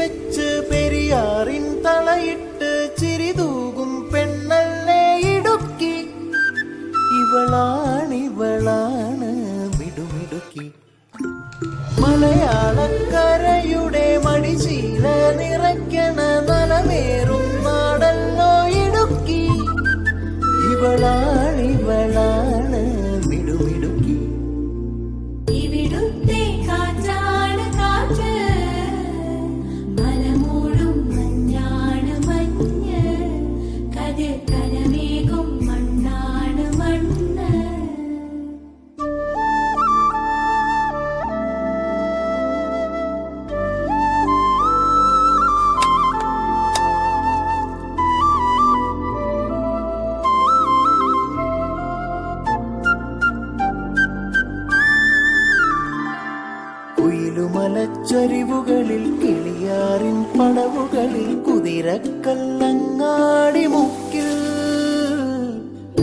തിരിവെച്ച് പെരിയാറിൻ തളയിട്ട് ചിരിതൂകും പെണ്ണല്ലേ ഇടുക്കി. ഇവളാണ് മിടുമിടുക്കി. മലയാളക്കരയുടെ മടിശീല നിറയ്ക്കണ നലമേറും നാടല്ലോ ഇടുക്കി. ഇവളാണ് മിടുമിടുക്കി. ഇവിടുത്തെ കാറ്റാണ് കാറ്റ്, മലമൂടും മഞ്ഞാണ് മഞ്ഞ്, കതിർ കനമേകും മണ്ണാണ് മണ്ണ്. കുയിലുമലച്ചരിവുകളിൽ കിളിയാറിൻ പടവുകളിൽ കുതിരക്കല്ലങ്ങാടി മുക്കിൽ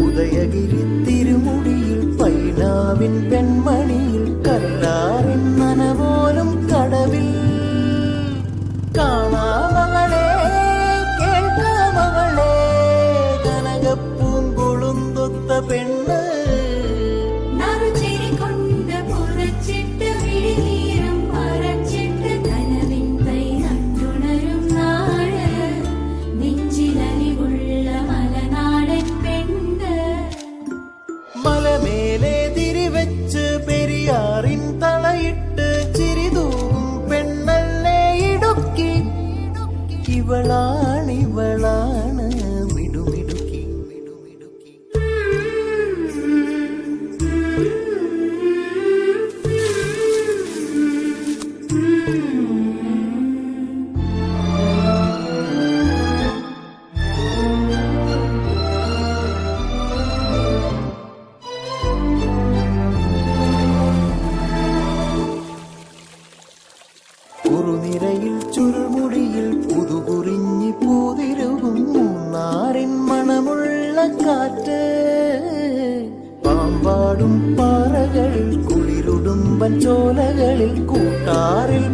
ഉദയഗിരി തിരുമുടിയിൽ പൈനാവിൻ പെൺമണിയിൽ കല്ലാറിൻ നനപോലും കടവിൽ. കാണാമകളെ കേൾക്കാമകളെ കനകപ്പൂങ്കുളുന്തൊത്ത പെണ്ണ്. മലമേലെ തിരിവെച്ച് പെരിയാറിൻ തളയിട്ട് ചിരിതൂകും പെണ്ണല്ലേ ഇടുക്കി. ഇവളാണ് മിടുമിടുക്കി. കുറുനിരയിൽ ചുരുൾമുടിയിൽ പുതുകുറിഞ്ഞി പൂതിരുകും മൂന്നാറിൻ മണമുള്ള കാറ്റ്. പാമ്പാടും പാറകളിൽ കുളിരുടുമ്പൻ ചോലകളിൽ കൂട്ടാറിൽ